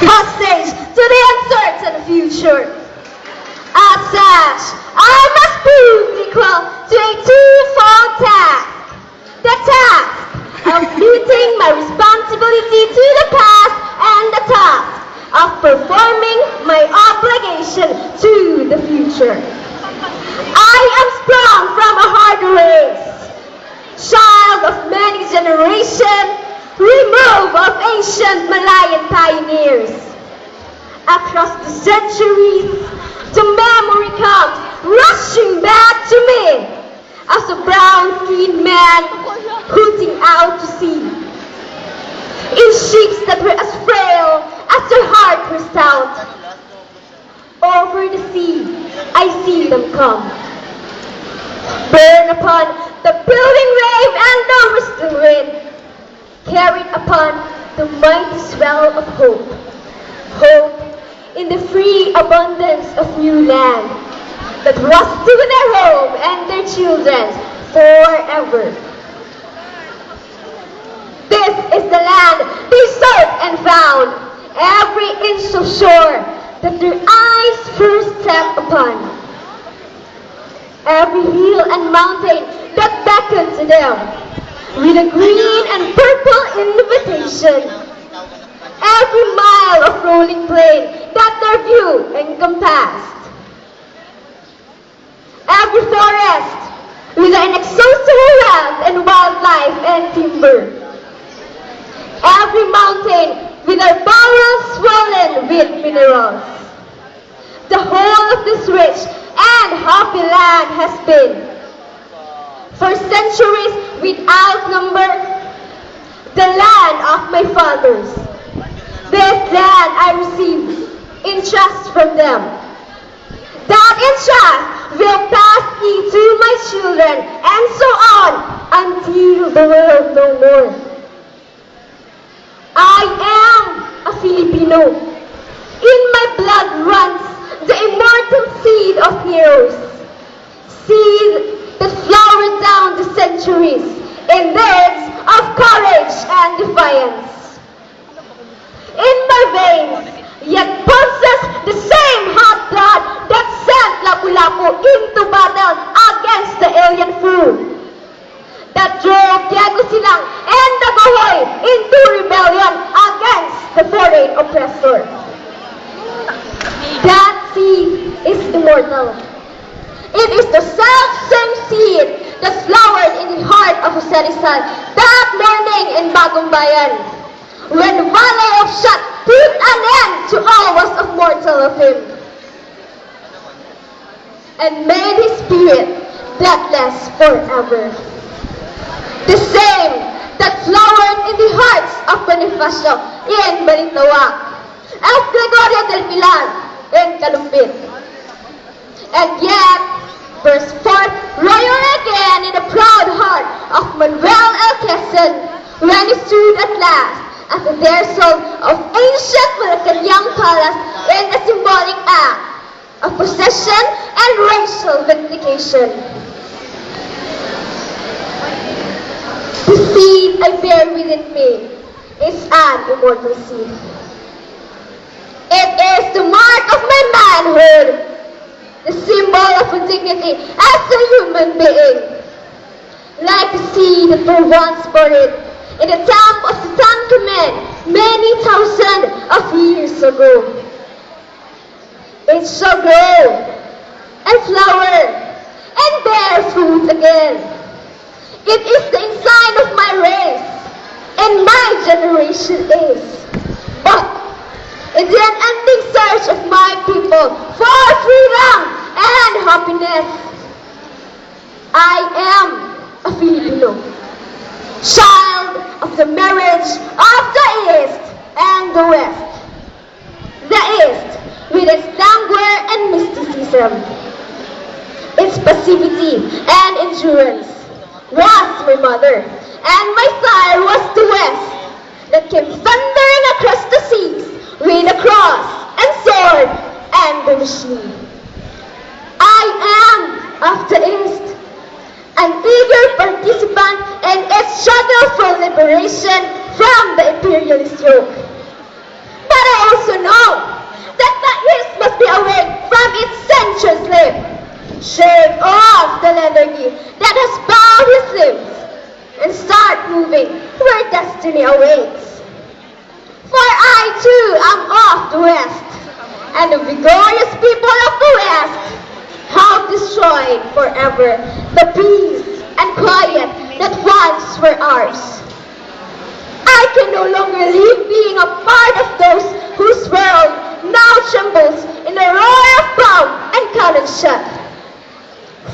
hostage to the uncertain future. As such, I must prove equal to a twofold task. The task of meeting my responsibility to the past and the task of performing my obligation to the future. I am sprung from a hard race, child of many generations, remove of ancient Malayan pioneers. Across the centuries, the memory comes rushing back to me as a brown-skinned man hooting out to sea. In ships that were as frail as their heart were stout. Over the sea, I see them come. Burn upon the building wave and the whistling wind, carried upon the mighty swell of hope. Hope in the free abundance of new land that was to their home and their children forever. This is the land they sought and found, every inch of shore that their eyes first stepped upon, every hill and mountain that beckoned to them with a green and purple invitation, every mile of rolling plain that their view encompassed, every forest with an inexhaustible wealth and wildlife and timber, every mountain with their bowels swollen with minerals. The whole of this rich and happy land has been, for centuries without number, the land of my fathers. This land I received in trust from them. That in trust will pass me to my children, and so on until the world no more. I am a Filipino. In my blood runs the immortal seed of heroes, seed that flowered down the centuries in deeds of courage and defiance. In my veins yet pulses the same hot blood that sent Lapu-Lapu into battle against the alien foe, that drove Diego Silang and Dagohoy into rebellion against the foreign oppressor. That seed is immortal. It is the self-same seed that flowered in the heart of Jose Rizal that morning in Bagong Bayan, when the valor of Shat put an end to all was of mortal of him, and made his spirit deathless forever. The same that flowered in the hearts of Bonifacio in Balintawak, of Gregorio del Pilar in Kalumpit, and yet burst forth royal again in the proud heart of Manuel L. Quezon when he stood at last at the threshold of ancient Malacanang Palace in a symbolic act of possession and racial vindication. The seed I bear within me is an immortal seed. It is the mark of my manhood, the symbol of my dignity as a human being. Like the seed that were once buried in the tomb of the Tutankhamen many thousands of years ago. It shall grow and flower and bear fruit again. It is the ensign of my race, and my generation is. But in the unending search of my people for freedom and happiness, I am a Filipino, child of the marriage of the East and the West. The East with its languor and mysticism, its passivity and endurance, was my mother, and my sire was the West that came thundering across the seas with a cross and sword and the machine. I am of the East, an eager participant in its struggle for liberation from the imperialist yoke. But I also Shake off the lethargy that has bound his limbs and start moving where destiny awaits. For I too am off the west, and the vigorous people of the west have destroyed forever the peace and quiet that once were ours. I can no longer live being a part of those whose world now trembles in the roar of bomb and cannon shot.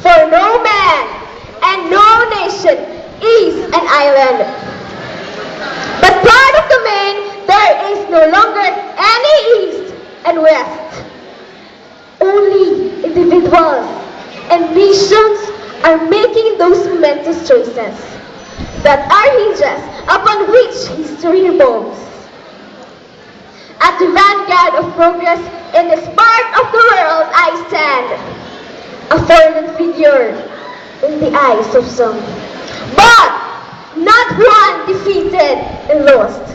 For no man and no nation is an island. But part of the main, there is no longer any east and west. Only individuals and nations are making those momentous choices that are hinges upon which history revolves. At the vanguard of progress in this part of the world I stand, a foreign figure in the eyes of some, but not one defeated and lost.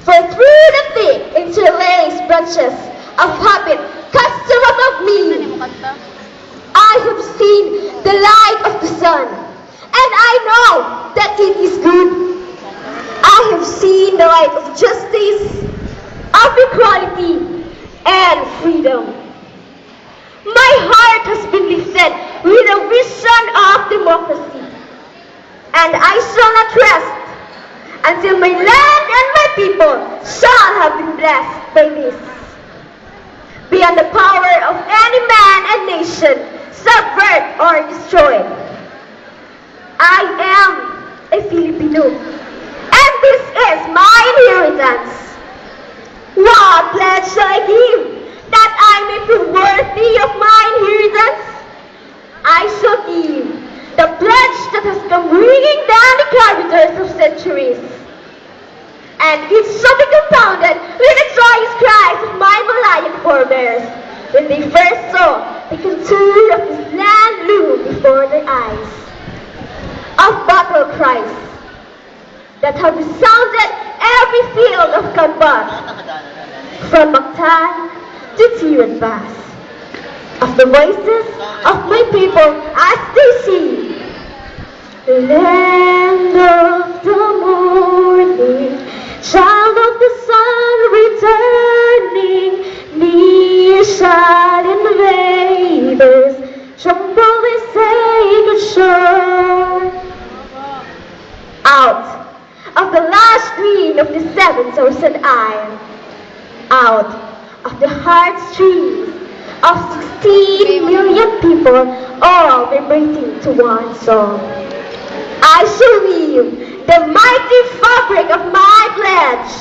For through the thick interlaced branches of habit custom above me, I have seen the light of the sun, and I know that it is good. I have seen the light of justice, of equality, and freedom. My heart has been lifted with a vision of democracy, and I shall not rest until my land and my people shall have been blessed by this. Beyond the power of any man and nation, subvert or destroy. I am a Filipino, and this is my inheritance. What pledge shall I give that I may prove worthy of my inheritance? I shall give the pledge that has come ringing down the corridors of centuries, and it shall be compounded with the joyous cries of my Malayan forebears when they first saw the contour of this land loom before their eyes. Of battle cries that have resounded every field of combat, from Mactan to Tirad Pass. Of the voices of my people as they sing, the land of the morning, child of the sun returning, near shall invaders tremble they sacred shore. Out of the last green of the 7,000 isle, out of the heartstrings of 16 million people, all vibrating to one song, I shall weave the mighty fabric of my pledge.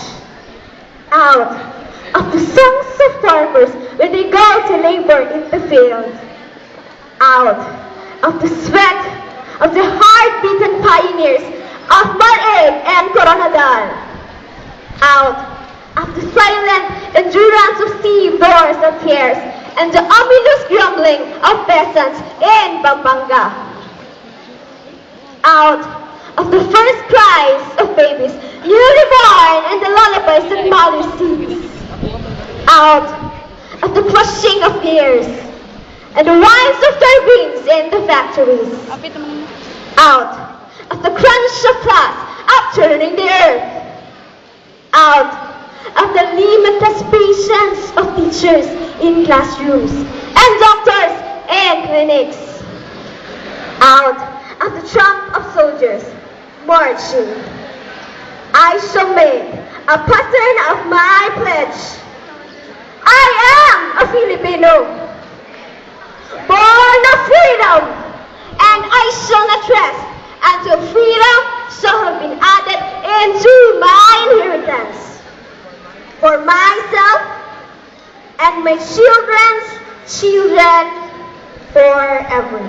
Out of the songs of farmers when they go to labor in the field, out of the sweat of the hard-beaten pioneers of Malaig and Coronadal, out of the silent endurance of stevedores and cares and the ominous grumbling of peasants in Pampanga, out of the first cries of babies newly born and the lullabies that mothers sings, out of the crushing of gears and the whines of turbines in the factories, out of the crunch of cloth upturning the earth, out of the limitless patience of teachers in classrooms and doctors in clinics, out of the tramp of soldiers marching, I shall make a pattern of my pledge. I am a Filipino, born of freedom, and I shall not rest until freedom shall have been added into my inheritance for myself and my children's children forever.